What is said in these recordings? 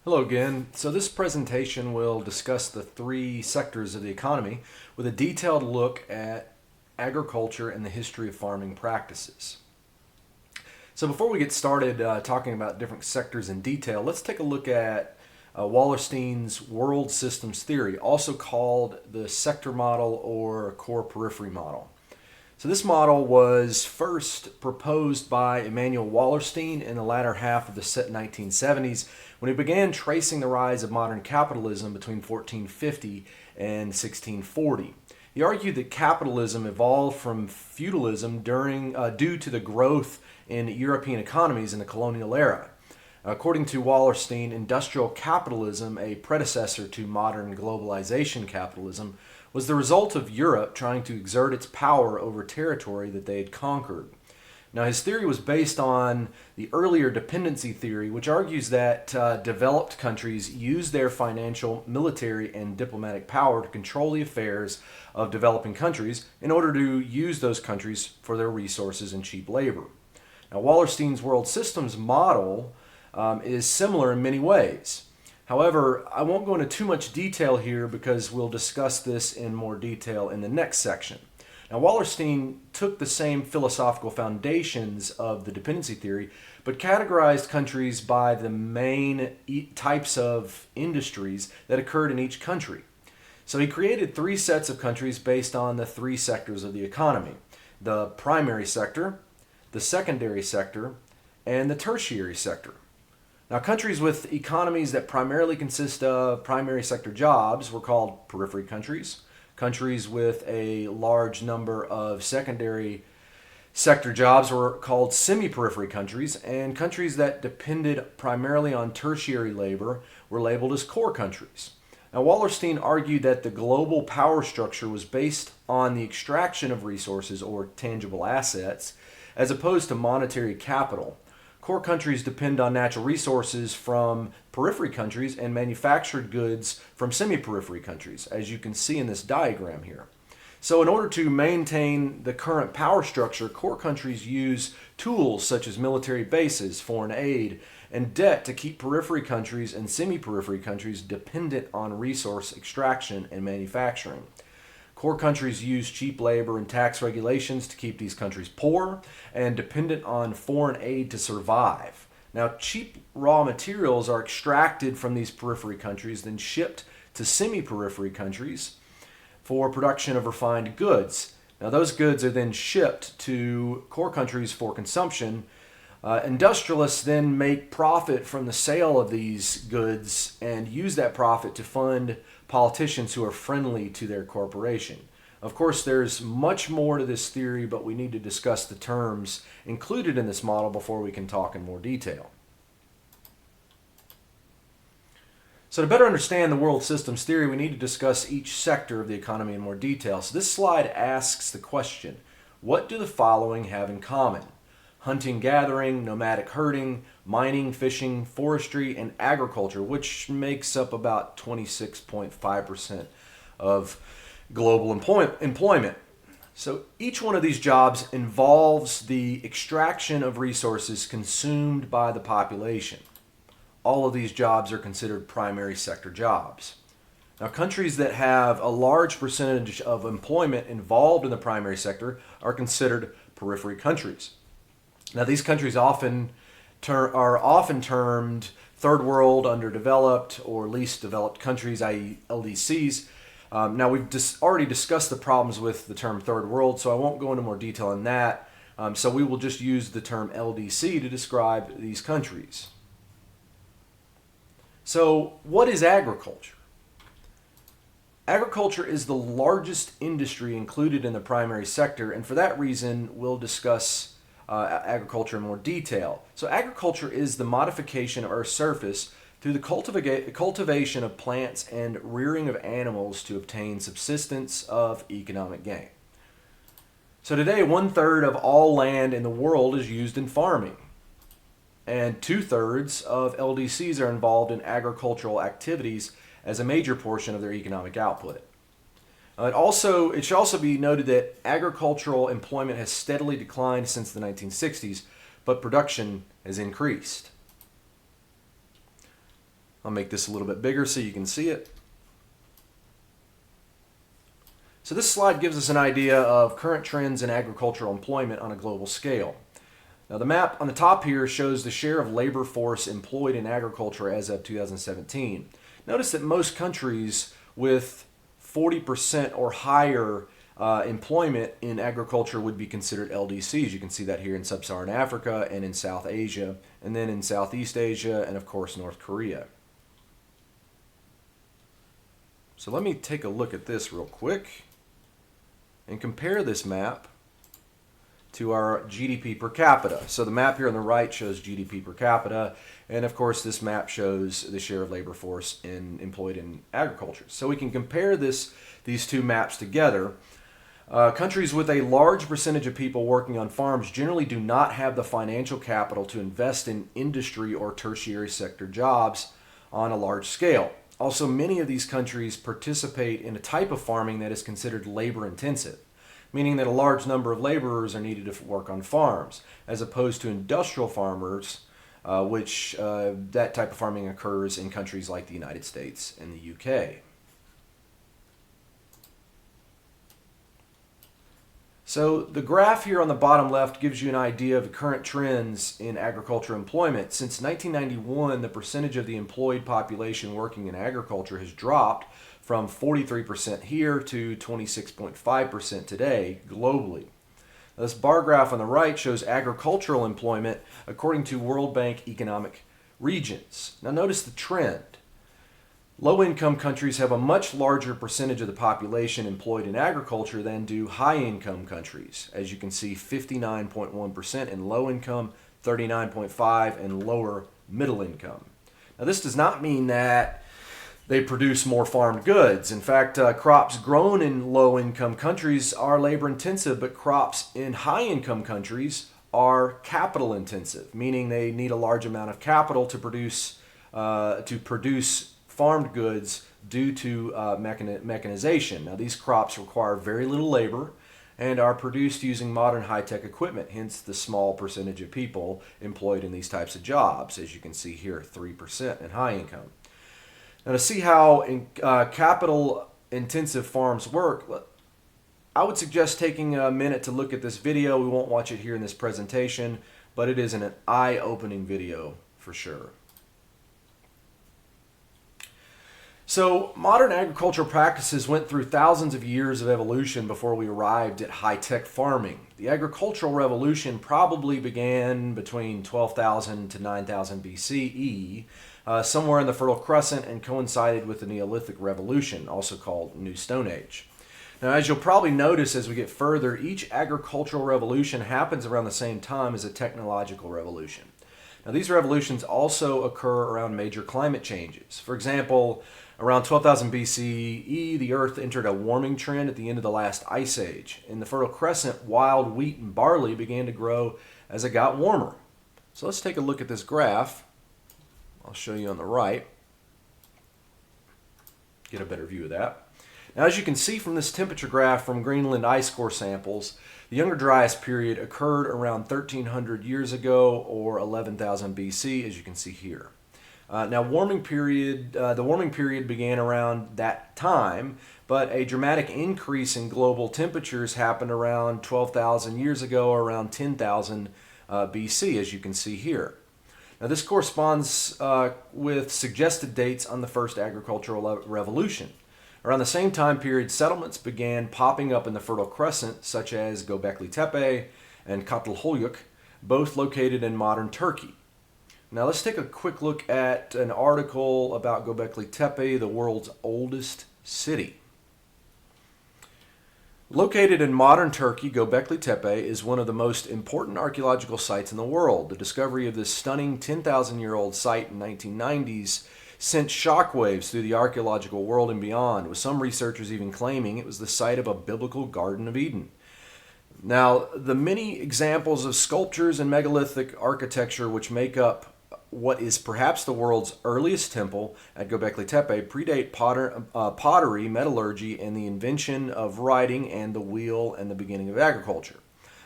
Hello again. So this presentation will discuss the three sectors of the economy with a detailed look at agriculture and the history of farming practices. So before we get started talking about different sectors in detail, let's take a look at Wallerstein's world systems theory, also called the sector model or core periphery model. So this model was first proposed by Emanuel Wallerstein in the latter half of the 1970s when he began tracing the rise of modern capitalism between 1450 and 1640. He argued that capitalism evolved from feudalism due to the growth in European economies in the colonial era. According to Wallerstein, industrial capitalism, a predecessor to modern globalization capitalism, was the result of Europe trying to exert its power over territory that they had conquered. Now, his theory was based on the earlier dependency theory, which argues that developed countries use their financial, military, and diplomatic power to control the affairs of developing countries in order to use those countries for their resources and cheap labor. Now, Wallerstein's world systems model is similar in many ways. However, I won't go into too much detail here because we'll discuss this in more detail in the next section. Now, Wallerstein took the same philosophical foundations of the dependency theory, but categorized countries by the main types of industries that occurred in each country. So he created three sets of countries based on the three sectors of the economy: the primary sector, the secondary sector, and the tertiary sector. Now, countries with economies that primarily consist of primary sector jobs were called periphery countries. Countries with a large number of secondary sector jobs were called semi-periphery countries, and countries that depended primarily on tertiary labor were labeled as core countries. Now, Wallerstein argued that the global power structure was based on the extraction of resources or tangible assets as opposed to monetary capital. Core countries depend on natural resources from periphery countries and manufactured goods from semi-periphery countries, as you can see in this diagram here. So in order to maintain the current power structure, core countries use tools such as military bases, foreign aid, and debt to keep periphery countries and semi-periphery countries dependent on resource extraction and manufacturing. Core countries use cheap labor and tax regulations to keep these countries poor and dependent on foreign aid to survive. Now, cheap raw materials are extracted from these periphery countries, then shipped to semi-periphery countries for production of refined goods. Now, those goods are then shipped to core countries for consumption. Industrialists then make profit from the sale of these goods and use that profit to fund politicians who are friendly to their corporation. Of course, there's much more to this theory, but we need to discuss the terms included in this model before we can talk in more detail. So to better understand the world systems theory, we need to discuss each sector of the economy in more detail. So this slide asks the question, what do the following have in common? Hunting, gathering, nomadic herding, mining, fishing, forestry, and agriculture, which makes up about 26.5% of global employment. So each one of these jobs involves the extraction of resources consumed by the population. All of these jobs are considered primary sector jobs. Now, countries that have a large percentage of employment involved in the primary sector are considered periphery countries. Now, these countries are often termed third world, underdeveloped, or least developed countries, i.e. LDCs. Now, we've already discussed the problems with the term third world, so I won't go into more detail on that. So we will just use the term LDC to describe these countries. So what is agriculture? Agriculture is the largest industry included in the primary sector, and for that reason, we'll discuss agriculture in more detail. So agriculture is the modification of Earth's surface through the cultivation of plants and rearing of animals to obtain subsistence of economic gain. So today, 1/3 of all land in the world is used in farming, and 2/3 of LDCs are involved in agricultural activities as a major portion of their economic output. It should also be noted that agricultural employment has steadily declined since the 1960s, but production has increased. I'll make this a little bit bigger so you can see it. So this slide gives us an idea of current trends in agricultural employment on a global scale. Now the map on the top here shows the share of labor force employed in agriculture as of 2017. Notice that most countries with 40% or higher employment in agriculture would be considered LDCs. You can see that here in Sub-Saharan Africa and in South Asia, and then in Southeast Asia and of course North Korea. So let me take a look at this real quick and compare this map to our GDP per capita. So the map here on the right shows GDP per capita, and of course this map shows the share of labor force employed in agriculture. So we can compare these two maps together. Countries with a large percentage of people working on farms generally do not have the financial capital to invest in industry or tertiary sector jobs on a large scale. Also, many of these countries participate in a type of farming that is considered labor intensive, meaning that a large number of laborers are needed to work on farms, as opposed to industrial farmers, which that type of farming occurs in countries like the United States and the UK. So the graph here on the bottom left gives you an idea of the current trends in agriculture employment. Since 1991, the percentage of the employed population working in agriculture has dropped from 43% here to 26.5% today globally. This bar graph on the right shows agricultural employment according to World Bank economic regions. Now notice the trend. Low-income countries have a much larger percentage of the population employed in agriculture than do high-income countries. As you can see, 59.1% in low-income, 39.5% in lower middle income. Now this does not mean that they produce more farmed goods. In fact, crops grown in low-income countries are labor-intensive, but crops in high-income countries are capital-intensive, meaning they need a large amount of capital to produce farmed goods due to mechanization. Now these crops require very little labor and are produced using modern high-tech equipment, hence the small percentage of people employed in these types of jobs, as you can see here, 3% in high income. Now to see how capital-intensive farms work, I would suggest taking a minute to look at this video. We won't watch it here in this presentation, but it is an eye-opening video for sure. So modern agricultural practices went through thousands of years of evolution before we arrived at high-tech farming. The agricultural revolution probably began between 12,000 to 9,000 BCE, somewhere in the Fertile Crescent, and coincided with the Neolithic Revolution, also called New Stone Age. Now, as you'll probably notice as we get further, each agricultural revolution happens around the same time as a technological revolution. Now, these revolutions also occur around major climate changes. For example, around 12,000 BCE, the Earth entered a warming trend at the end of the last ice age. In the Fertile Crescent, wild wheat and barley began to grow as it got warmer. So let's take a look at this graph. I'll show you on the right. Get a better view of that. Now, as you can see from this temperature graph from Greenland ice core samples, the Younger Dryas period occurred around 1,300 years ago, or 11,000 BC, as you can see here. Now, the warming period began around that time, but a dramatic increase in global temperatures happened around 12,000 years ago, or around 10,000 BC, as you can see here. Now, this corresponds with suggested dates on the first agricultural revolution. Around the same time period, settlements began popping up in the Fertile Crescent, such as Göbekli Tepe and Çatalhöyük, both located in modern Turkey. Now let's take a quick look at an article about Göbekli Tepe, the world's oldest city. Located in modern Turkey, Göbekli Tepe is one of the most important archaeological sites in the world. The discovery of this stunning 10,000-year-old site in the 1990s sent shockwaves through the archaeological world and beyond, with some researchers even claiming it was the site of a biblical Garden of Eden. Now, the many examples of sculptures and megalithic architecture which make up what is perhaps the world's earliest temple at Göbekli Tepe predate pottery, metallurgy, and the invention of writing and the wheel and the beginning of agriculture.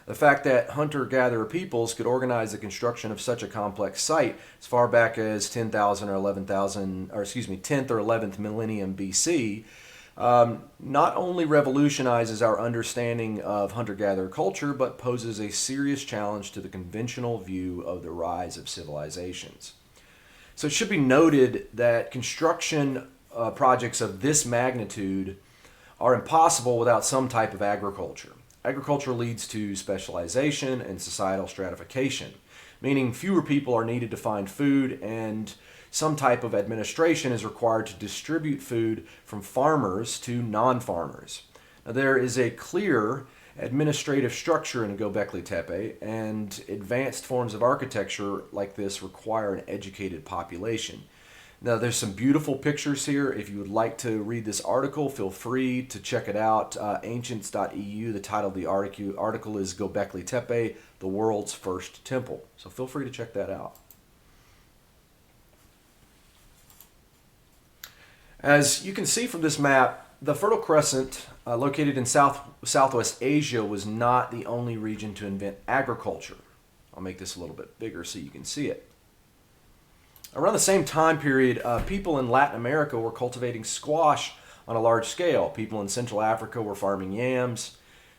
The fact that hunter-gatherer peoples could organize the construction of such a complex site as far back as 10,000 or 11,000, or excuse me, 10th or 11th millennium BC, not only revolutionizes our understanding of hunter-gatherer culture, but poses a serious challenge to the conventional view of the rise of civilizations. So it should be noted that construction projects of this magnitude are impossible without some type of agriculture. Agriculture leads to specialization and societal stratification, meaning fewer people are needed to find food, and some type of administration is required to distribute food from farmers to non-farmers. Now, there is a clear administrative structure in Göbekli Tepe, and advanced forms of architecture like this require an educated population. Now, there's some beautiful pictures here. If you would like to read this article, feel free to check it out. Ancients.eu, the title of the article is Göbekli Tepe, the world's first temple. So feel free to check that out. As you can see from this map, the Fertile Crescent, located in Southwest Asia, was not the only region to invent agriculture. I'll make this a little bit bigger so you can see it. Around the same time period, people in Latin America were cultivating squash on a large scale. People in Central Africa were farming yams.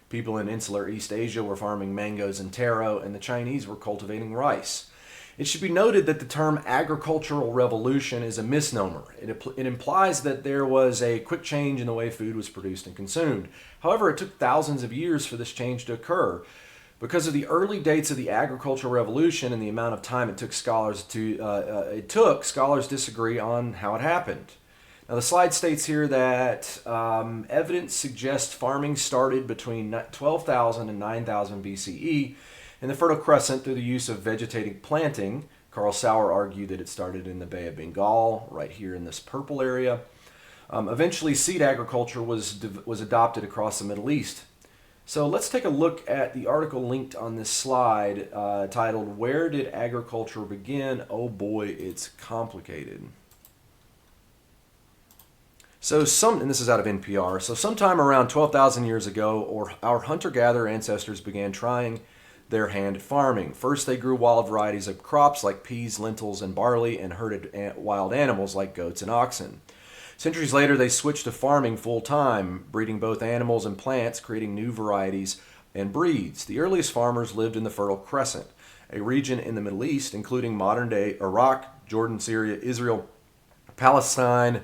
People in insular East Asia were farming mangoes and taro, and the Chinese were cultivating rice. It should be noted that the term agricultural revolution is a misnomer. It implies that there was a quick change in the way food was produced and consumed. However, it took thousands of years for this change to occur. Because of the early dates of the agricultural revolution and the amount of time it took, scholars disagree on how it happened. Now, the slide states here that evidence suggests farming started between 12,000 and 9,000 BCE in the Fertile Crescent through the use of vegetative planting. Carl Sauer argued that it started in the Bay of Bengal, right here in this purple area. Eventually, seed agriculture was adopted across the Middle East. So let's take a look at the article linked on this slide titled, "Where Did Agriculture Begin? Oh boy, it's complicated." And this is out of NPR, so sometime around 12,000 years ago, our hunter-gatherer ancestors began trying their hand at farming. First, they grew wild varieties of crops like peas, lentils, and barley, and herded wild animals like goats and oxen. Centuries later, they switched to farming full-time, breeding both animals and plants, creating new varieties and breeds. The earliest farmers lived in the Fertile Crescent, a region in the Middle East, including modern-day Iraq, Jordan, Syria, Israel, Palestine,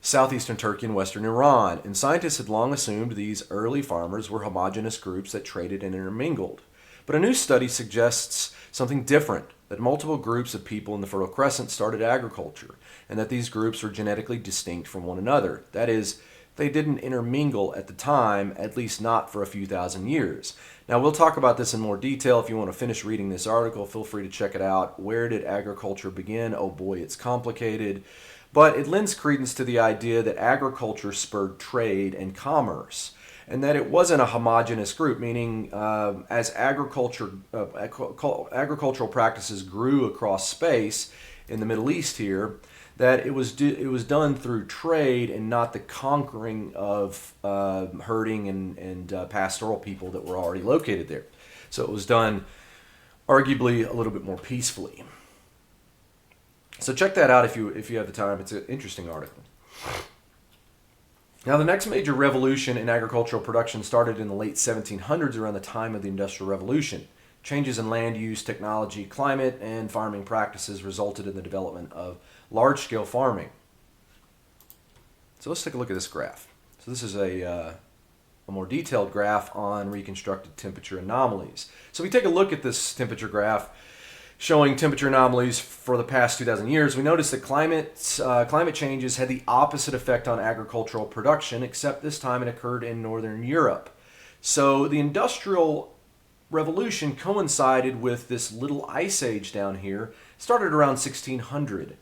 southeastern Turkey, and western Iran. And scientists had long assumed these early farmers were homogeneous groups that traded and intermingled. But a new study suggests something different, that multiple groups of people in the Fertile Crescent started agriculture, and that these groups were genetically distinct from one another. That is, they didn't intermingle at the time, at least not for a few thousand years. Now, we'll talk about this in more detail. If you want to finish reading this article, feel free to check it out. Where did agriculture begin? Oh boy, it's complicated. But it lends credence to the idea that agriculture spurred trade and commerce, and that it wasn't a homogeneous group, meaning as agricultural practices grew across space in the Middle East here, that it was done through trade and not the conquering of herding and pastoral people that were already located there. So it was done arguably a little bit more peacefully. So check that out if you have the time. It's an interesting article. Now, the next major revolution in agricultural production started in the late 1700s, around the time of the Industrial Revolution. Changes in land use, technology, climate, and farming practices resulted in the development of large-scale farming. So let's take a look at this graph. So this is a more detailed graph on reconstructed temperature anomalies. So if we take a look at this temperature graph showing temperature anomalies for the past 2,000 years, we notice that climate changes had the opposite effect on agricultural production, except this time it occurred in Northern Europe. So the Industrial Revolution coincided with this little ice age down here, started around 1600.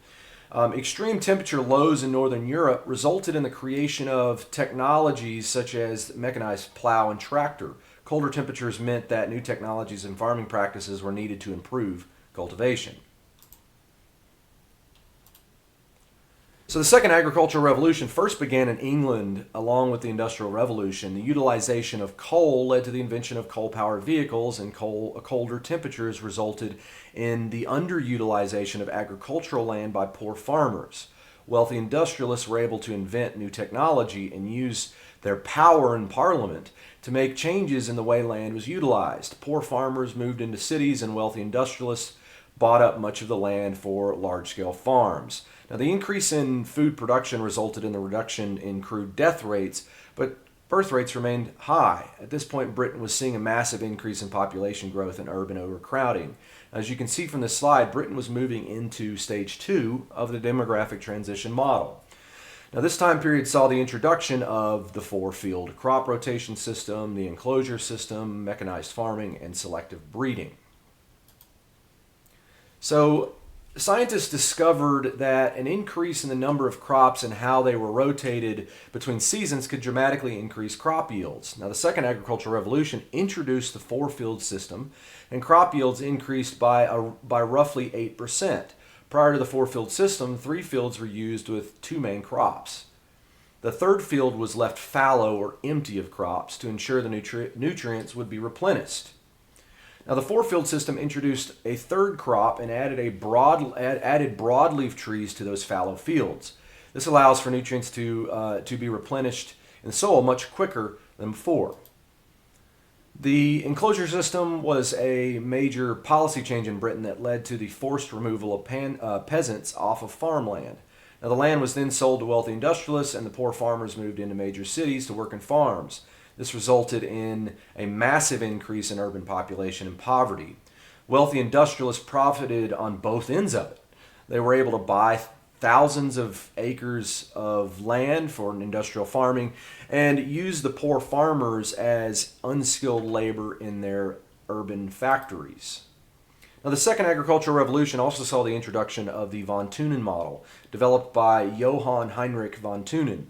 Extreme temperature lows in Northern Europe resulted in the creation of technologies such as mechanized plow and tractor. Colder temperatures meant that new technologies and farming practices were needed to improve cultivation. So the second agricultural revolution first began in England along with the Industrial Revolution. The utilization of coal led to the invention of coal-powered vehicles, and colder temperatures resulted in the underutilization of agricultural land by poor farmers. Wealthy industrialists were able to invent new technology and use their power in Parliament to make changes in the way land was utilized. Poor farmers moved into cities, and wealthy industrialists bought up much of the land for large-scale farms. Now, the increase in food production resulted in the reduction in crude death rates, but birth rates remained high. At this point, Britain was seeing a massive increase in population growth and urban overcrowding. As you can see from this slide, Britain was moving into stage 2 of the demographic transition model. Now, this time period saw the introduction of the 4-field crop rotation system, the enclosure system, mechanized farming, and selective breeding. So, scientists discovered that an increase in the number of crops and how they were rotated between seasons could dramatically increase crop yields. Now, the second agricultural revolution introduced the 4-field system, and crop yields increased by roughly 8%. Prior to the 4-field system, 3 fields were used with 2 main crops. The third field was left fallow or empty of crops to ensure the nutrients would be replenished. Now, the 4-field system introduced a third crop and added broadleaf trees to those fallow fields. This allows for nutrients to be replenished in the soil much quicker than before. The enclosure system was a major policy change in Britain that led to the forced removal of peasants off of farmland. Now, the land was then sold to wealthy industrialists, and the poor farmers moved into major cities to work in farms. This resulted in a massive increase in urban population and poverty. Wealthy industrialists profited on both ends of it. They were able to buy thousands of acres of land for industrial farming and use the poor farmers as unskilled labor in their urban factories. Now, the second agricultural revolution also saw the introduction of the von Tunin Model, developed by Johann Heinrich von Tunin.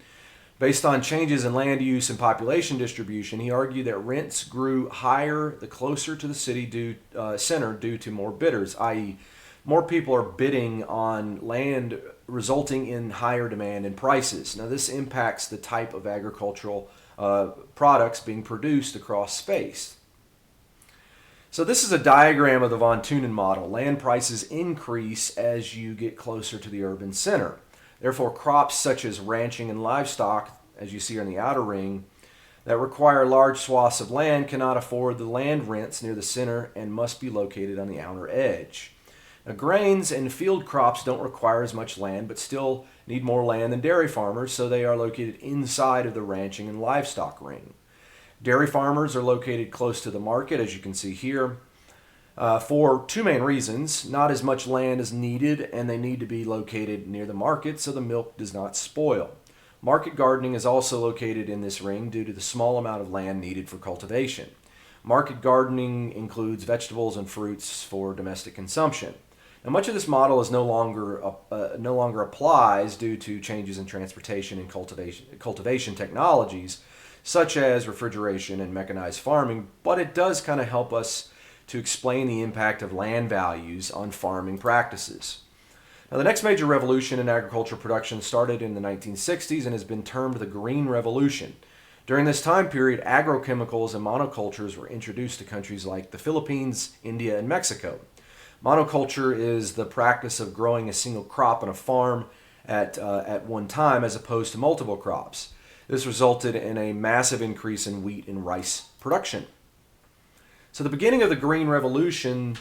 Based on changes in land use and population distribution, he argued that rents grew higher the closer to the city center due to more bidders, i.e., more people are bidding on land, resulting in higher demand and prices. Now, this impacts the type of agricultural products being produced across space. So this is a diagram of the von Tunin model. Land prices increase as you get closer to the urban center. Therefore, crops such as ranching and livestock, as you see on the outer ring, that require large swaths of land cannot afford the land rents near the center and must be located on the outer edge. Now, grains and field crops don't require as much land but still need more land than dairy farmers, so they are located inside of the ranching and livestock ring. Dairy farmers are located close to the market, as you can see here, for 2 main reasons. Not as much land is needed, and they need to be located near the market so the milk does not spoil. Market gardening is also located in this ring due to the small amount of land needed for cultivation. Market gardening includes vegetables and fruits for domestic consumption. Now, much of this model is no longer applies due to changes in transportation and cultivation technologies, such as refrigeration and mechanized farming, but it does kind of help us to explain the impact of land values on farming practices. Now, the next major revolution in agricultural production started in the 1960s and has been termed the Green Revolution. During this time period, agrochemicals and monocultures were introduced to countries like the Philippines, India, and Mexico. Monoculture is the practice of growing a single crop on a farm at one time as opposed to multiple crops. This resulted in a massive increase in wheat and rice production. So the beginnings of the Green Revolution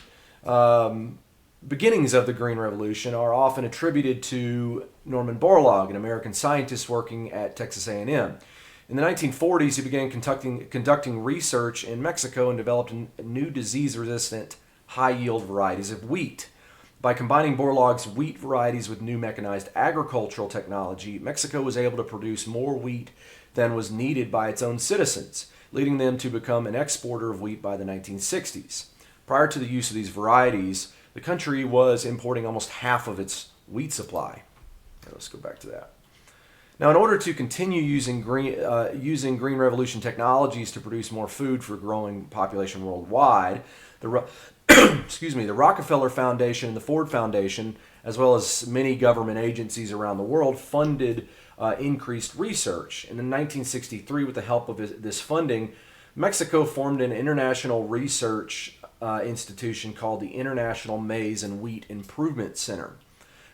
are often attributed to Norman Borlaug, an American scientist working at Texas A&M. In the 1940s, he began conducting research in Mexico and developed new disease-resistant, high-yield varieties of wheat. By combining Borlaug's wheat varieties with new mechanized agricultural technology, Mexico was able to produce more wheat than was needed by its own citizens, leading them to become an exporter of wheat by the 1960s. Prior to the use of these varieties, the country was importing almost half of its wheat supply. Let's go back to that. Now, in order to continue using Green Revolution technologies to produce more food for a growing population worldwide, the excuse me, the Rockefeller Foundation and the Ford Foundation, as well as many government agencies around the world, funded increased research. And in 1963, with the help of this funding, Mexico formed an international research institution called the International Maize and Wheat Improvement Center.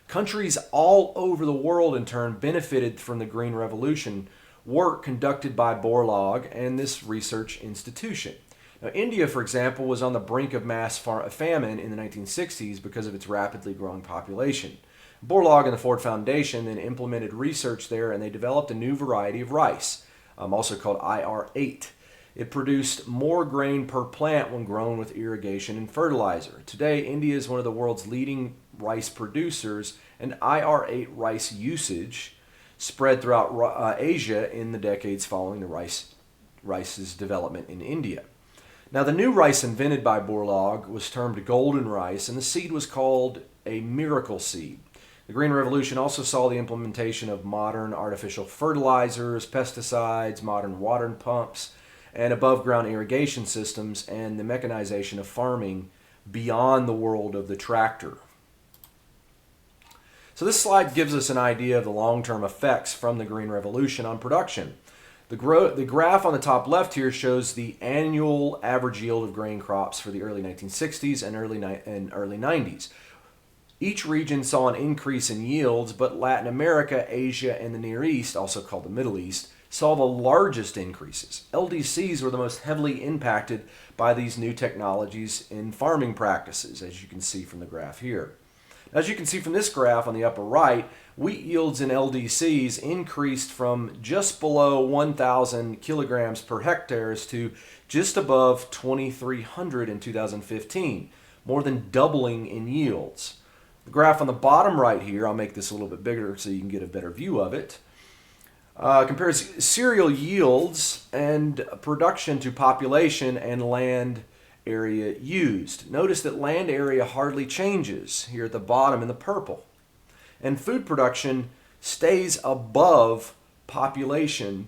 Countries all over the world, in turn, benefited from the Green Revolution work conducted by Borlaug and this research institution. Now, India, for example, was on the brink of mass famine in the 1960s because of its rapidly growing population. Borlaug and the Ford Foundation then implemented research there, and they developed a new variety of rice, also called IR8. It produced more grain per plant when grown with irrigation and fertilizer. Today, India is one of the world's leading rice producers, and IR8 rice usage spread throughout Asia in the decades following the rice's development in India. Now, the new rice invented by Borlaug was termed golden rice, and the seed was called a miracle seed. The Green Revolution also saw the implementation of modern artificial fertilizers, pesticides, modern water pumps, and above-ground irrigation systems, and the mechanization of farming beyond the world of the tractor. So this slide gives us an idea of the long-term effects from the Green Revolution on production. The graph on the top left here shows the annual average yield of grain crops for the early 1960s and early 90s. Each region saw an increase in yields, but Latin America, Asia, and the Near East, also called the Middle East, saw the largest increases. LDCs were the most heavily impacted by these new technologies in farming practices, as you can see from the graph here. As you can see from this graph on the upper right, wheat yields in LDCs increased from just below 1,000 kilograms per hectares to just above 2,300 in 2015, more than doubling in yields. The graph on the bottom right here, I'll make this a little bit bigger so you can get a better view of it, compares cereal yields and production to population and land area used. Notice that land area hardly changes here at the bottom in the purple. And food production stays above population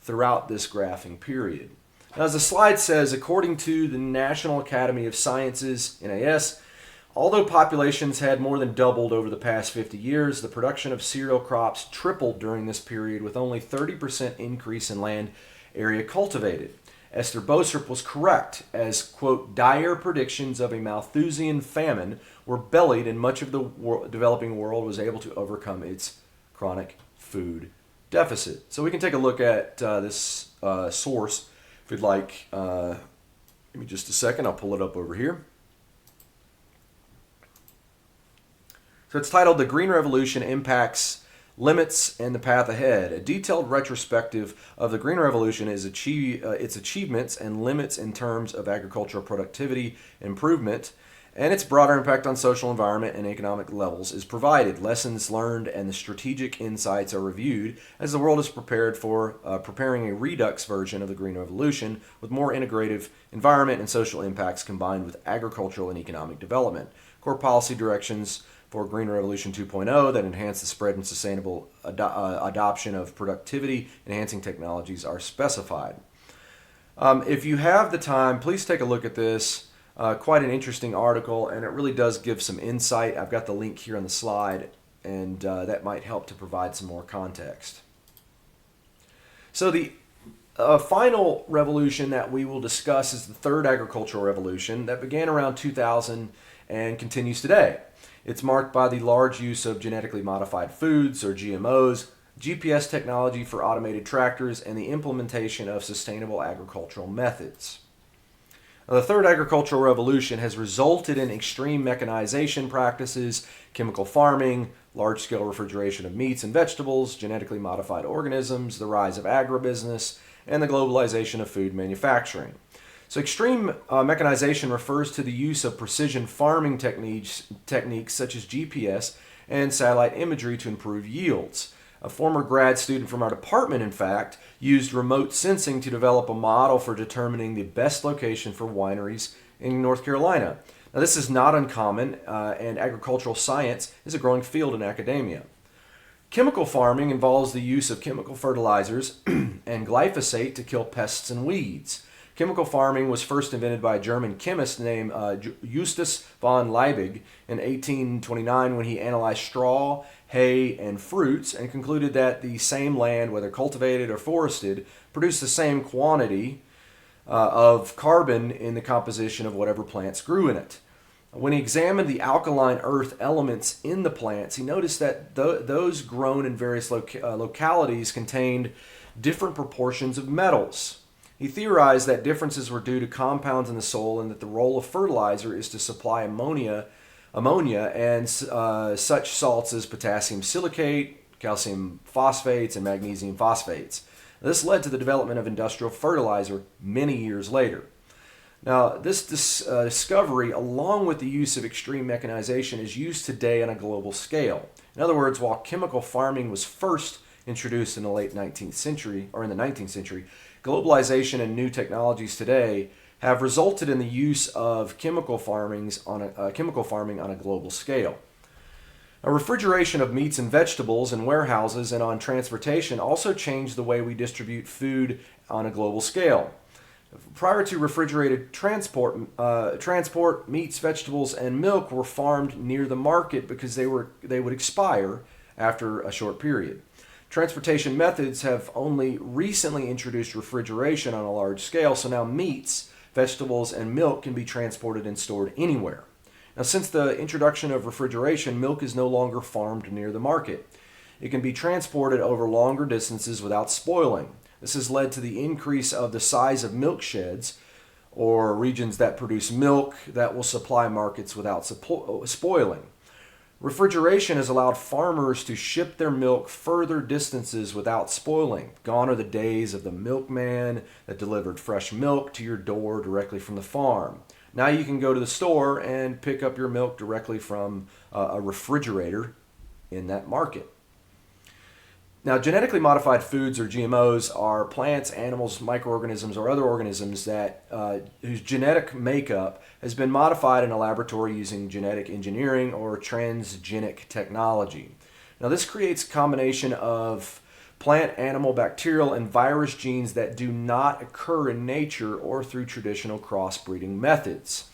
throughout this graphing period. Now, as the slide says, according to the National Academy of Sciences, NAS, although populations had more than doubled over the past 50 years, the production of cereal crops tripled during this period with only 30% increase in land area cultivated. Esther Bostrup was correct, as, quote, dire predictions of a Malthusian famine were bellied, and much of the developing world was able to overcome its chronic food deficit. So we can take a look at this source if you'd like. Give me just a second, I'll pull it up over here. So it's titled The Green Revolution Impacts, Limits, and the Path Ahead. A detailed retrospective of the Green Revolution, its achievements and limits in terms of agricultural productivity improvement, and its broader impact on social environment and economic levels is provided. Lessons learned and the strategic insights are reviewed as the world is preparing a redux version of the Green Revolution with more integrative environment and social impacts combined with agricultural and economic development. Core policy directions for Green Revolution 2.0 that enhance the spread and sustainable adoption of productivity-enhancing technologies are specified. If you have the time, please take a look at this. Quite an interesting article, and it really does give some insight. I've got the link here on the slide, and that might help to provide some more context. So the final revolution that we will discuss is the third agricultural revolution that began around 2000 and continues today. It's marked by the large use of genetically modified foods, or GMOs, GPS technology for automated tractors, and the implementation of sustainable agricultural methods. Now, the third agricultural revolution has resulted in extreme mechanization practices, chemical farming, large-scale refrigeration of meats and vegetables, genetically modified organisms, the rise of agribusiness, and the globalization of food manufacturing. So extreme mechanization refers to the use of precision farming techniques such as GPS and satellite imagery to improve yields. A former grad student from our department, in fact, used remote sensing to develop a model for determining the best location for wineries in North Carolina. Now, this is not uncommon, and agricultural science is a growing field in academia. Chemical farming involves the use of chemical fertilizers and glyphosate to kill pests and weeds. Chemical farming was first invented by a German chemist named Justus von Liebig in 1829 when he analyzed straw, hay, and fruits and concluded that the same land, whether cultivated or forested, produced the same quantity of carbon in the composition of whatever plants grew in it. When he examined the alkaline earth elements in the plants, he noticed that those grown in various localities contained different proportions of metals. He theorized that differences were due to compounds in the soil and that the role of fertilizer is to supply ammonia and such salts as potassium silicate, calcium phosphates, and magnesium phosphates. This led to the development of industrial fertilizer many years later. Now, this discovery, along with the use of extreme mechanization, is used today on a global scale. In other words, while chemical farming was first introduced in the late 19th century, or in the 19th century, globalization and new technologies today have resulted in the use of chemical farming on a global scale. Now, refrigeration of meats and vegetables in warehouses and on transportation also changed the way we distribute food on a global scale. Prior to refrigerated transport, meats, vegetables, and milk were farmed near the market because they would expire after a short period. Transportation methods have only recently introduced refrigeration on a large scale, so now meats, vegetables, and milk can be transported and stored anywhere. Now, since the introduction of refrigeration, milk is no longer farmed near the market. It can be transported over longer distances without spoiling. This has led to the increase of the size of milk sheds, or regions that produce milk that will supply markets without spoiling. Refrigeration has allowed farmers to ship their milk further distances without spoiling. Gone are the days of the milkman that delivered fresh milk to your door directly from the farm. Now you can go to the store and pick up your milk directly from a refrigerator in that market. Now, genetically modified foods, or GMOs, are plants, animals, microorganisms, or other organisms that whose genetic makeup has been modified in a laboratory using genetic engineering or transgenic technology. Now, this creates a combination of plant, animal, bacterial, and virus genes that do not occur in nature or through traditional crossbreeding methods.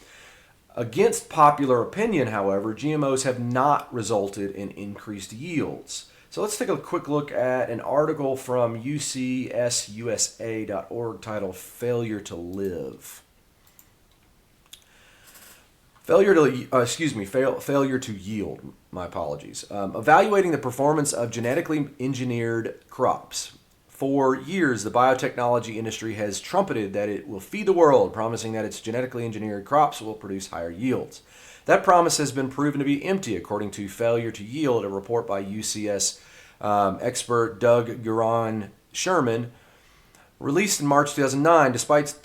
Against popular opinion, however, GMOs have not resulted in increased yields. So let's take a quick look at an article from ucsusa.org titled Failure to Live. Failure to yield, my apologies. Evaluating the performance of genetically engineered crops. For years, the biotechnology industry has trumpeted that it will feed the world, promising that its genetically engineered crops will produce higher yields. That promise has been proven to be empty, according to Failure to Yield, a report by UCS expert Doug Guerin-Sherman, released in March 2009. Despite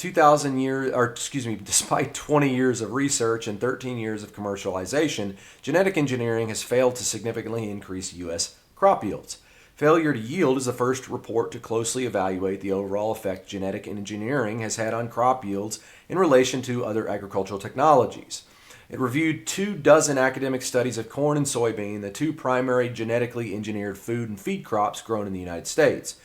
20 years of research and 13 years of commercialization, genetic engineering has failed to significantly increase U.S. crop yields. Failure to Yield is the first report to closely evaluate the overall effect genetic engineering has had on crop yields in relation to other agricultural technologies. It reviewed 24 academic studies of corn and soybean, the two primary genetically engineered food and feed crops grown in the United States.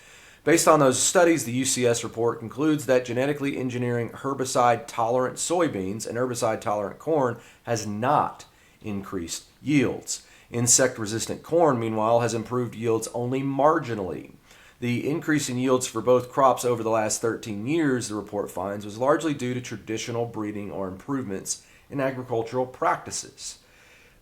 Based on those studies, the UCS report concludes that genetically engineering herbicide-tolerant soybeans and herbicide-tolerant corn has not increased yields. Insect-resistant corn, meanwhile, has improved yields only marginally. The increase in yields for both crops over the last 13 years, the report finds, was largely due to traditional breeding or improvements in agricultural practices.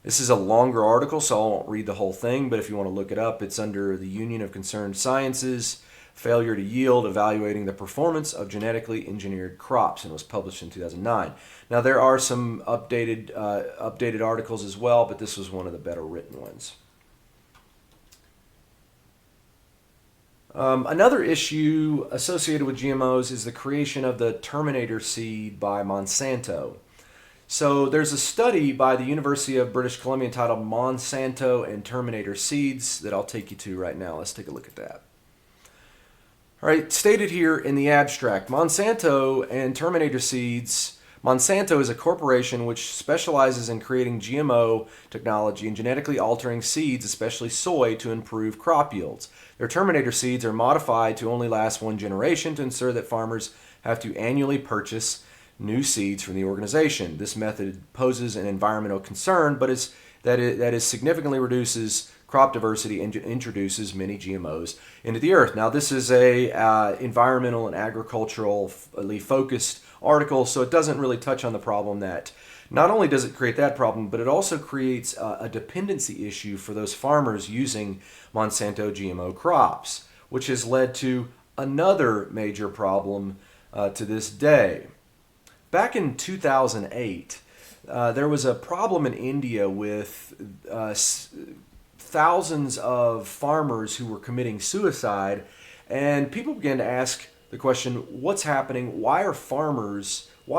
This is a longer article, so I won't read the whole thing, but if you want to look it up, it's under the Union of Concerned Sciences, Failure to Yield, Evaluating the Performance of Genetically Engineered Crops, and it was published in 2009. Now, there are some updated articles as well, but this was one of the better written ones. Another issue associated with GMOs is the creation of the Terminator seed by Monsanto. So there's a study by the University of British Columbia entitled Monsanto and Terminator Seeds that I'll take you to right now. Let's take a look at that. All right, stated here in the abstract, Monsanto and Terminator Seeds. Monsanto is a corporation which specializes in creating GMO technology and genetically altering seeds, especially soy, to improve crop yields. Their Terminator seeds are modified to only last one generation to ensure that farmers have to annually purchase new seeds from the organization. This method poses an environmental concern, but that significantly reduces crop diversity and introduces many GMOs into the earth. Now, this is a environmental and agriculturally focused article, so it doesn't really touch on the problem that not only does it create that problem, but it also creates a dependency issue for those farmers using Monsanto GMO crops, which has led to another major problem to this day. Back in 2008, there was a problem in India with thousands of farmers who were committing suicide, and people began to ask the question, what's happening? Why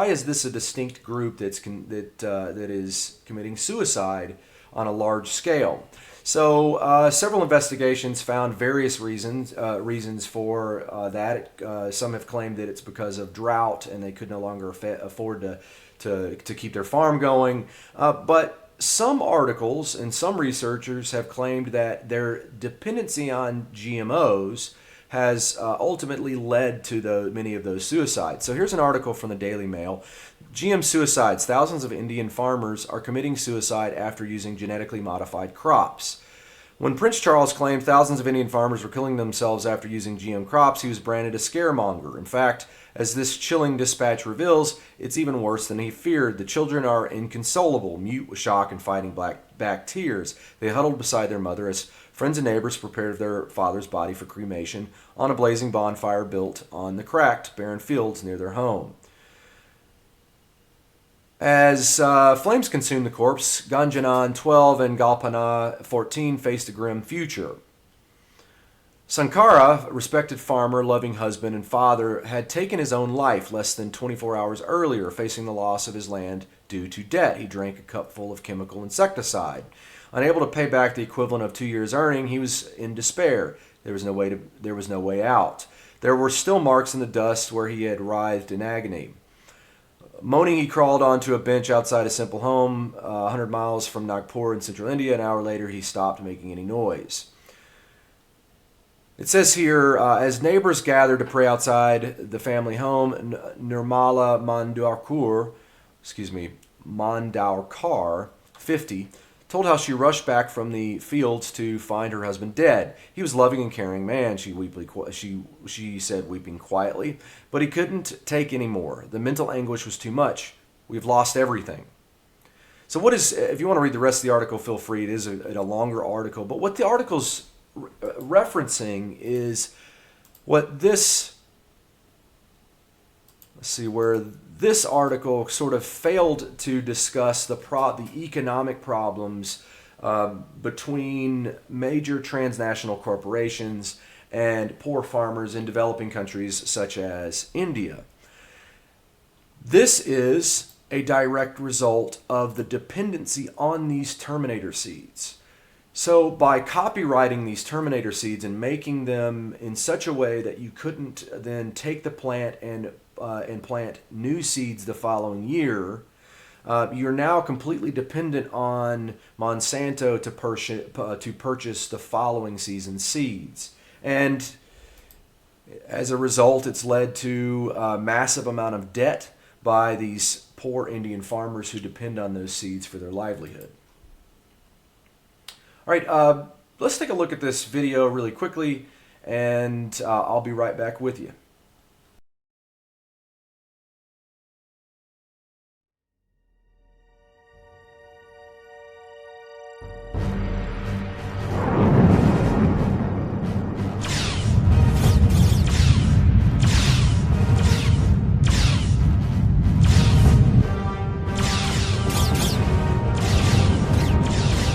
is this a distinct group that is committing suicide on a large scale? So several investigations found various reasons for that. Some have claimed that it's because of drought and they could no longer afford to keep their farm going. But some articles and some researchers have claimed that their dependency on GMOs has ultimately led to many of those suicides. So here's an article from the Daily Mail. GM suicides. Thousands of Indian farmers are committing suicide after using genetically modified crops. When Prince Charles claimed thousands of Indian farmers were killing themselves after using GM crops, he was branded a scaremonger. In fact, as this chilling dispatch reveals, it's even worse than he feared. The children are inconsolable, mute with shock and fighting back tears. They huddled beside their mother as friends and neighbors prepared their father's body for cremation on a blazing bonfire built on the cracked, barren fields near their home. As flames consumed the corpse, Ganjanan 12 and Galpana 14 faced a grim future. Sankara, a respected farmer, loving husband, and father, had taken his own life less than 24 hours earlier, facing the loss of his land due to debt. He drank a cupful of chemical insecticide. Unable to pay back the equivalent of 2 years' earning, he was in despair. There was no way out. There were still marks in the dust where he had writhed in agony. Moaning, he crawled onto a bench outside a simple home 100 miles from Nagpur in central India. An hour later, he stopped making any noise. It says here, as neighbors gathered to pray outside the family home, Nirmala Mandaurkar, 50, told how she rushed back from the fields to find her husband dead. He was a loving and caring man, she said, weeping quietly, but he couldn't take any more. The mental anguish was too much. We've lost everything. So if you want to read the rest of the article, feel free. It is a longer article, but what the article's referencing is what this article sort of failed to discuss the economic problems between major transnational corporations and poor farmers in developing countries such as India. This is a direct result of the dependency on these terminator seeds. So by copyrighting these terminator seeds and making them in such a way that you couldn't then take the plant and plant new seeds the following year, you're now completely dependent on Monsanto to purchase the following season's seeds. And as a result, it's led to a massive amount of debt by these poor Indian farmers who depend on those seeds for their livelihood. All right, let's take a look at this video really quickly, and I'll be right back with you.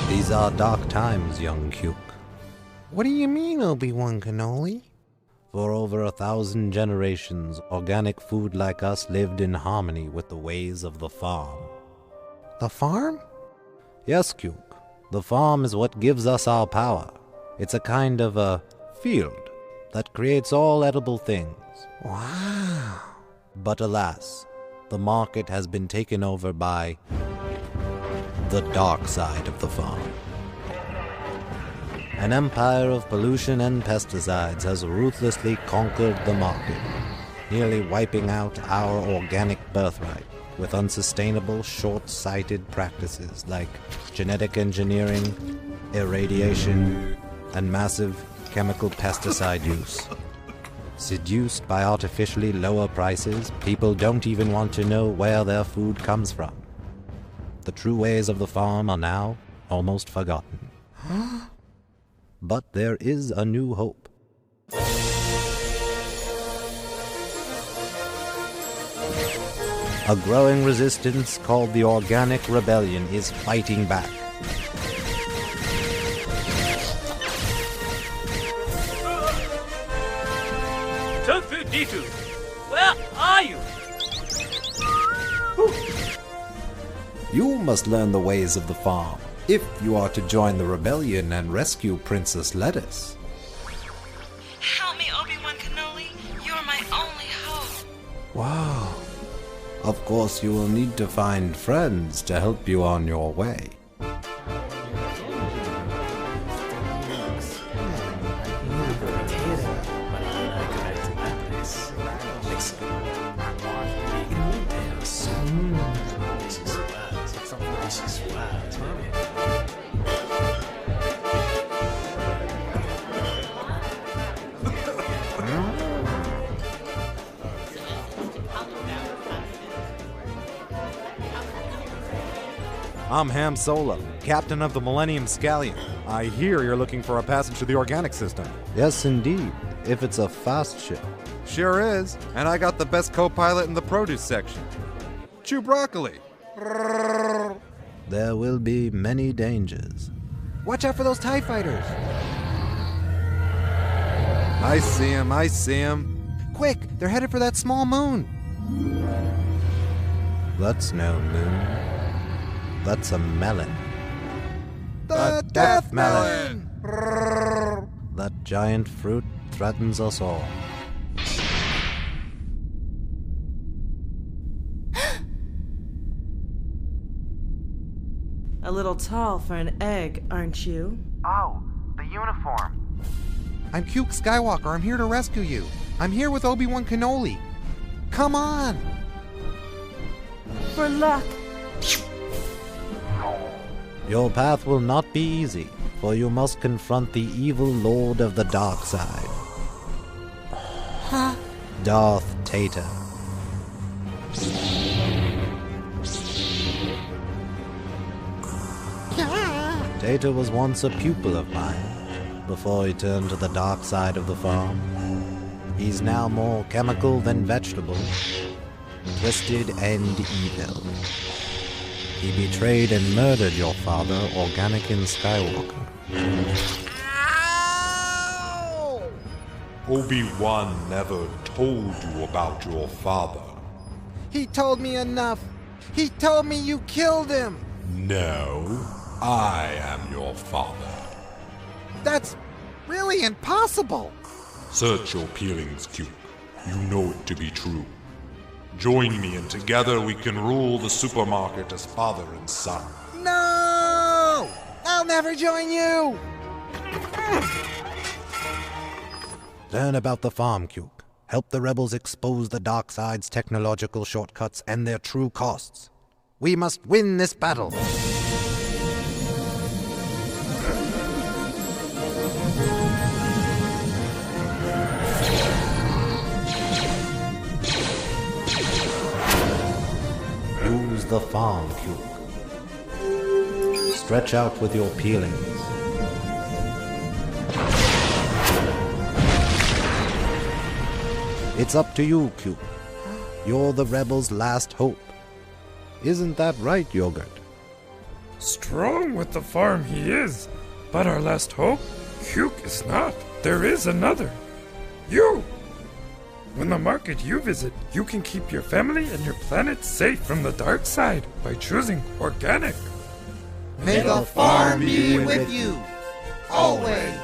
These are dark times, young Cuke. What do you mean, Obi-Wan Kenobi? For over 1,000 generations, organic food like us lived in harmony with the ways of the farm. The farm? Yes, Cuke. The farm is what gives us our power. It's a kind of a field that creates all edible things. Wow. But alas, the market has been taken over by the dark side of the farm. An empire of pollution and pesticides has ruthlessly conquered the market. nearly wiping out our organic birthright with unsustainable, short-sighted practices like genetic engineering, irradiation, and massive chemical pesticide use. Seduced by artificially lower prices, people don't even want to know where their food comes from. The true ways of the farm are now almost forgotten. But there is a new hope. A growing resistance called the Organic Rebellion is fighting back. Tofu-Ditu, where are you? You must learn the ways of the farm if you are to join the rebellion and rescue Princess Lettuce. Help me, Obi-Wan Kenobi. You're my only hope. Wow. Of course, you will need to find friends to help you on your way. I'm Ham Solo, captain of the Millennium Scallion. I hear you're looking for a passage to the organic system. Yes, indeed, if it's a fast ship. Sure is, and I got the best co-pilot in the produce section. Chew broccoli. There will be many dangers. Watch out for those TIE fighters. I see him. Quick, they're headed for that small moon. That's no moon. That's a melon. The Death Melon! That giant fruit threatens us all. A little tall for an egg, aren't you? Oh, the uniform. I'm Cuke Skywalker. I'm here to rescue you. I'm here with Obi-Wan Kenobi. Come on! For luck. Your path will not be easy, for you must confront the evil Lord of the Dark Side. Darth Tater. Tater was once a pupil of mine, before he turned to the dark side of the farm. He's now more chemical than vegetable, twisted and evil. He betrayed and murdered your father, Organican Skywalker. Obi-Wan never told you about your father. He told me enough. He told me you killed him. No, I am your father. That's really impossible. Search your peelings, Cuke. You know it to be true. Join me and together we can rule the supermarket as father and son. No! I'll never join you! Learn about the farm, Cuke. Help the rebels expose the dark side's technological shortcuts and their true costs. We must win this battle. Use the farm, Cuke. Stretch out with your peelings. It's up to you, Cuke. You're the rebels' last hope. Isn't that right, Yogurt? Strong with the farm he is, but our last hope, Cuke is not. There is another. You! When the market you visit, you can keep your family and your planet safe from the dark side by choosing organic. May the farm be with you, always.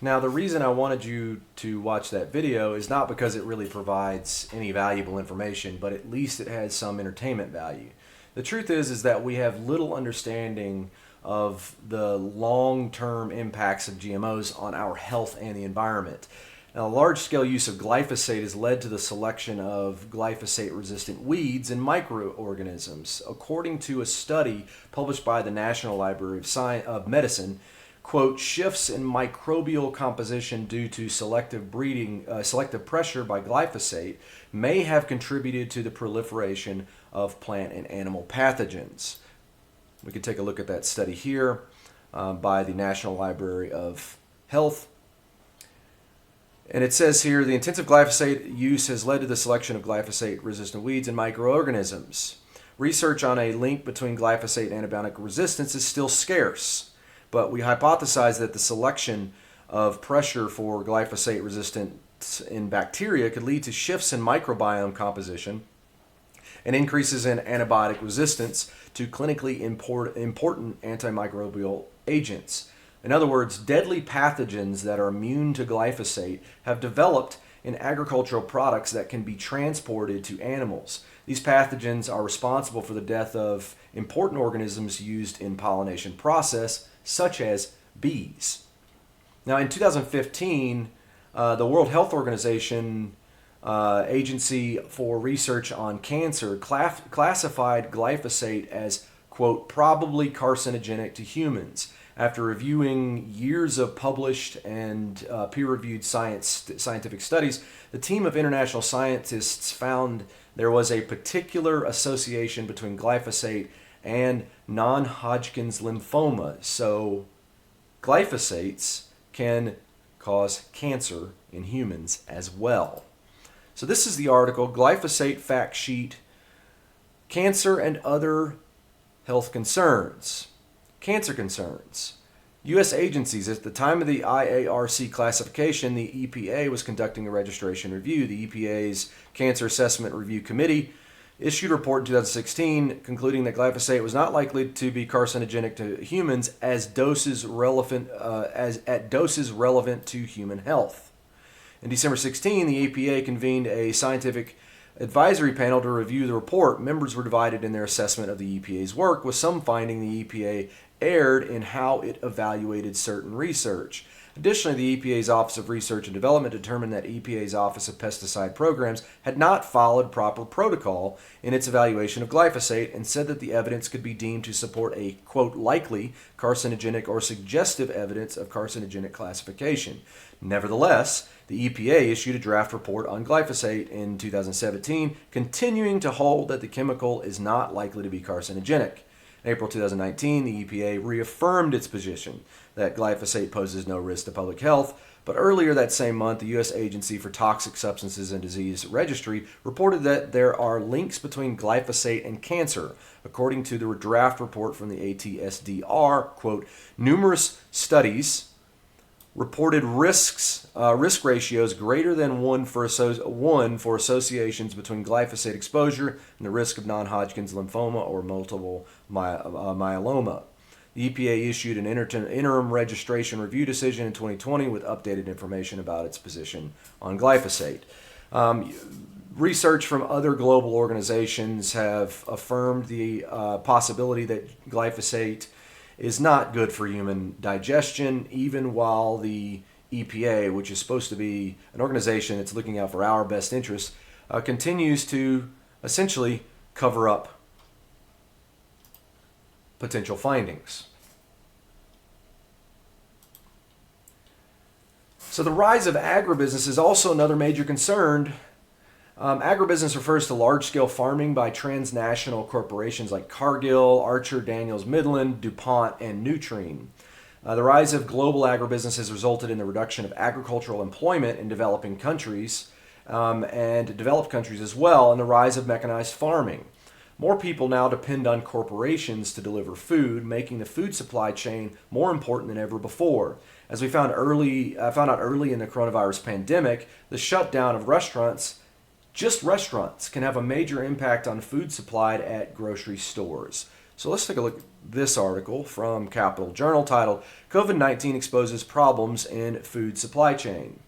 Now, the reason I wanted you to watch that video is not because it really provides any valuable information, but at least it has some entertainment value. The truth is that we have little understanding of the long-term impacts of GMOs on our health and the environment. Now, large-scale use of glyphosate has led to the selection of glyphosate-resistant weeds and microorganisms. According to a study published by the National Library of Medicine, quote, shifts in microbial composition due to selective pressure by glyphosate may have contributed to the proliferation of plant and animal pathogens. We can take a look at that study here by the National Library of Health. And it says here, the intensive glyphosate use has led to the selection of glyphosate-resistant weeds and microorganisms. Research on a link between glyphosate and antibiotic resistance is still scarce, but we hypothesize that the selection of pressure for glyphosate resistance in bacteria could lead to shifts in microbiome composition and increases in antibiotic resistance to clinically important antimicrobial agents. In other words, deadly pathogens that are immune to glyphosate have developed in agricultural products that can be transported to animals. These pathogens are responsible for the death of important organisms used in pollination process, such as bees. Now, in 2015, the World Health Organization Agency for Research on Cancer classified glyphosate as, quote, probably carcinogenic to humans. After reviewing years of published and peer-reviewed scientific studies, the team of international scientists found there was a particular association between glyphosate and non-Hodgkin's lymphoma. So glyphosates can cause cancer in humans as well. So this is the article, Glyphosate Fact Sheet, Cancer and Other Health Concerns. Cancer concerns. U.S. agencies. At the time of the IARC classification, the EPA was conducting a registration review. The EPA's Cancer Assessment Review Committee issued a report in 2016 concluding that glyphosate was not likely to be carcinogenic to humans at doses relevant to human health. In December 16, the EPA convened a scientific advisory panel to review the report. Members were divided in their assessment of the EPA's work, with some finding the EPA erred in how it evaluated certain research. Additionally, the EPA's Office of Research and Development determined that EPA's Office of Pesticide Programs had not followed proper protocol in its evaluation of glyphosate and said that the evidence could be deemed to support a, quote, likely carcinogenic or suggestive evidence of carcinogenic classification. Nevertheless, the EPA issued a draft report on glyphosate in 2017, continuing to hold that the chemical is not likely to be carcinogenic. In April 2019, the EPA reaffirmed its position that glyphosate poses no risk to public health, but earlier that same month, the U.S. Agency for Toxic Substances and Disease Registry reported that there are links between glyphosate and cancer. According to the draft report from the ATSDR, quote, numerous studies reported risk ratios greater than one for associations between glyphosate exposure and the risk of non-Hodgkin's lymphoma or multiple myeloma. The EPA issued an interim registration review decision in 2020 with updated information about its position on glyphosate. Research from other global organizations have affirmed the possibility that glyphosate is not good for human digestion, even while the EPA, which is supposed to be an organization that's looking out for our best interests, continues to essentially cover up potential findings. So the rise of agribusiness is also another major concern. Agribusiness refers to large-scale farming by transnational corporations like Cargill, Archer, Daniels Midland, DuPont, and Nutrien. The rise of global agribusiness has resulted in the reduction of agricultural employment in developing countries and developed countries as well, and the rise of mechanized farming. More people now depend on corporations to deliver food, making the food supply chain more important than ever before. As we found out early in the coronavirus pandemic, the shutdown of restaurants can have a major impact on food supplied at grocery stores. So let's take a look at this article from Capital Journal titled, COVID-19 Exposes Problems in Food Supply Chain.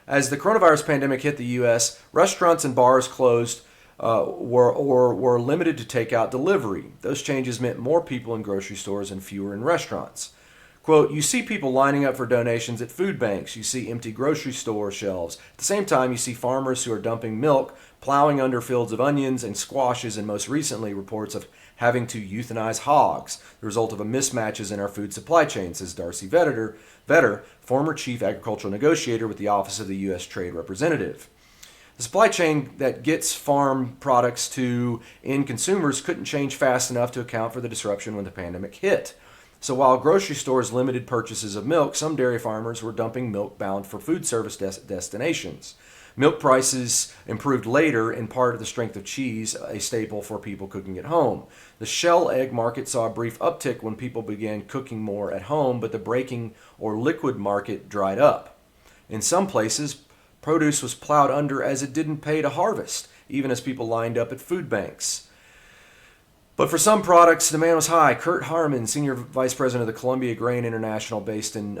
As the coronavirus pandemic hit the U.S., restaurants and bars closed were limited to takeout delivery. Those changes meant more people in grocery stores and fewer in restaurants. Quote, you see people lining up for donations at food banks. You see empty grocery store shelves. At the same time, you see farmers who are dumping milk, plowing under fields of onions and squashes, and most recently, reports of having to euthanize hogs, the result of a mismatches in our food supply chain, says Darcy Vetter, former chief agricultural negotiator with the Office of the U.S. Trade Representative. The supply chain that gets farm products to end consumers couldn't change fast enough to account for the disruption when the pandemic hit. So while grocery stores limited purchases of milk, some dairy farmers were dumping milk bound for food service destinations. Milk prices improved later, in part of the strength of cheese, a staple for people cooking at home. The shell egg market saw a brief uptick when people began cooking more at home, but the breaking or liquid market dried up. In some places, produce was plowed under as it didn't pay to harvest, even as people lined up at food banks. But for some products, demand was high. Kurt Harmon, senior vice president of the Columbia Grain International based in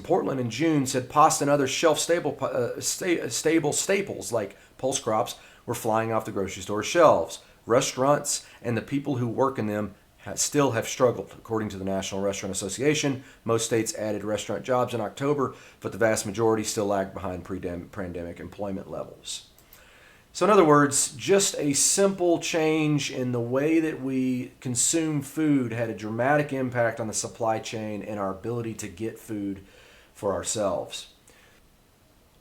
Portland in June, said pasta and other shelf-stable staples like pulse crops were flying off the grocery store shelves. Restaurants and the people who work in them still have struggled. According to the National Restaurant Association, most states added restaurant jobs in October, but the vast majority still lagged behind pre-pandemic employment levels. So in other words, just a simple change in the way that we consume food had a dramatic impact on the supply chain and our ability to get food for ourselves.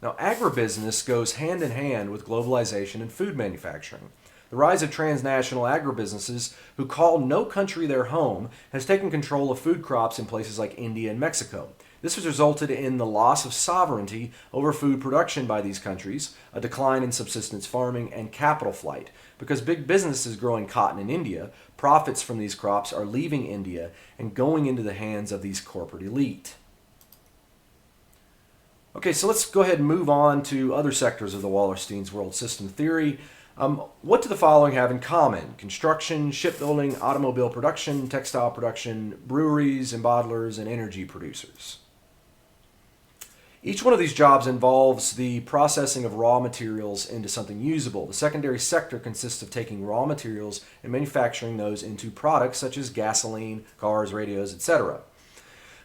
Now, agribusiness goes hand in hand with globalization and food manufacturing. The rise of transnational agribusinesses who call no country their home has taken control of food crops in places like India and Mexico. This has resulted in the loss of sovereignty over food production by these countries, a decline in subsistence farming, and capital flight. Because big business is growing cotton in India, profits from these crops are leaving India and going into the hands of these corporate elite. Okay, so let's go ahead and move on to other sectors of the Wallerstein's world system theory. What do the following have in common? Construction, shipbuilding, automobile production, textile production, breweries and bottlers, and energy producers. Each one of these jobs involves the processing of raw materials into something usable. The secondary sector consists of taking raw materials and manufacturing those into products such as gasoline, cars, radios, etc.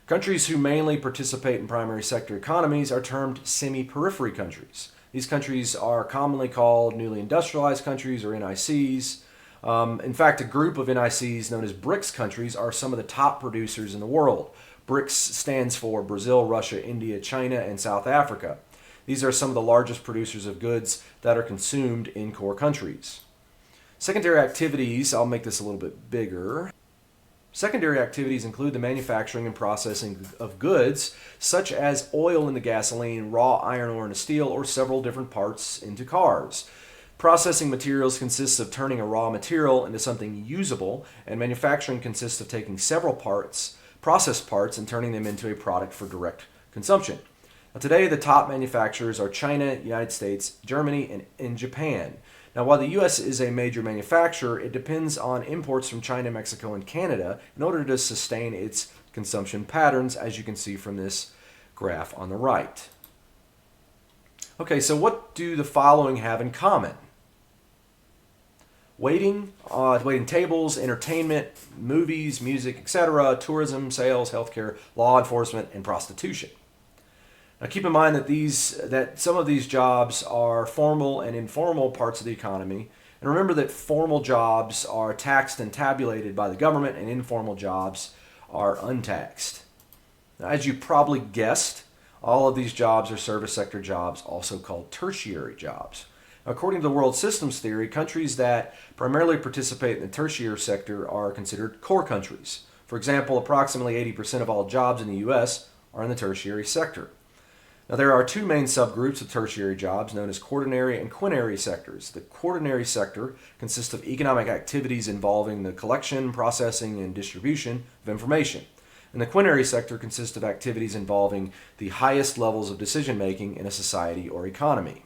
Countries who mainly participate in primary sector economies are termed semi-periphery countries. These countries are commonly called newly industrialized countries or NICs. In fact, a group of NICs known as BRICS countries are some of the top producers in the world. BRICS stands for Brazil, Russia, India, China, and South Africa. These are some of the largest producers of goods that are consumed in core countries. Secondary activities, I'll make this a little bit bigger. Secondary activities include the manufacturing and processing of goods, such as oil in the gasoline, raw iron ore in the steel, or several different parts into cars. Processing materials consists of turning a raw material into something usable, and manufacturing consists of taking several processed parts, and turning them into a product for direct consumption. Now, today, the top manufacturers are China, United States, Germany, and Japan. Now, while the U.S. is a major manufacturer, it depends on imports from China, Mexico, and Canada in order to sustain its consumption patterns, as you can see from this graph on the right. Okay, so what do the following have in common? Waiting tables, entertainment, movies, music, etc., tourism, sales, healthcare, law enforcement, and prostitution. Now keep in mind that some of these jobs are formal and informal parts of the economy, and remember that formal jobs are taxed and tabulated by the government, and informal jobs are untaxed. Now, as you probably guessed, all of these jobs are service sector jobs, also called tertiary jobs. According to the world systems theory, countries that primarily participate in the tertiary sector are considered core countries. For example, approximately 80% of all jobs in the U.S. are in the tertiary sector. Now, there are two main subgroups of tertiary jobs known as Coordinary and Quinary sectors. The Coordinary sector consists of economic activities involving the collection, processing, and distribution of information. And the Quinary sector consists of activities involving the highest levels of decision-making in a society or economy.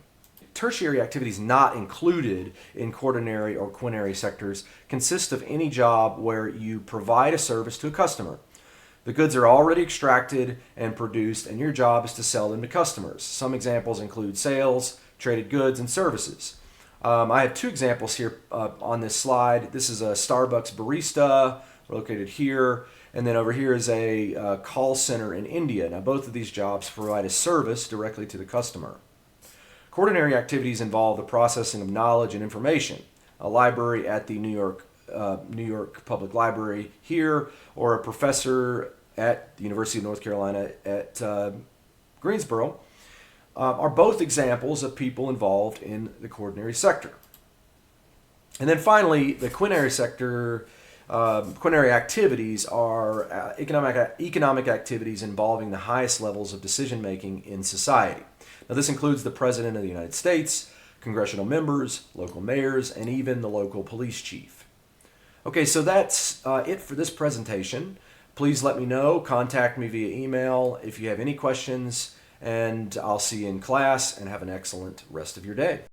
Tertiary activities not included in Coordinary or Quinary sectors consist of any job where you provide a service to a customer. The goods are already extracted and produced, and your job is to sell them to customers. Some examples include sales, traded goods, and services. I have two examples here on this slide. This is a Starbucks barista located here, and then over here is a call center in India. Now, both of these jobs provide a service directly to the customer. Coordinary activities involve the processing of knowledge and information. A library at the New York Public Library here, or a professor at the University of North Carolina at Greensboro, are both examples of people involved in the Coordinary Sector. And then finally, the Quinary Sector, Quinary activities are economic activities involving the highest levels of decision making in society. Now, this includes the President of the United States, congressional members, local mayors, and even the local police chief. Okay, so that's it for this presentation. Please let me know. Contact me via email if you have any questions, and I'll see you in class, and have an excellent rest of your day.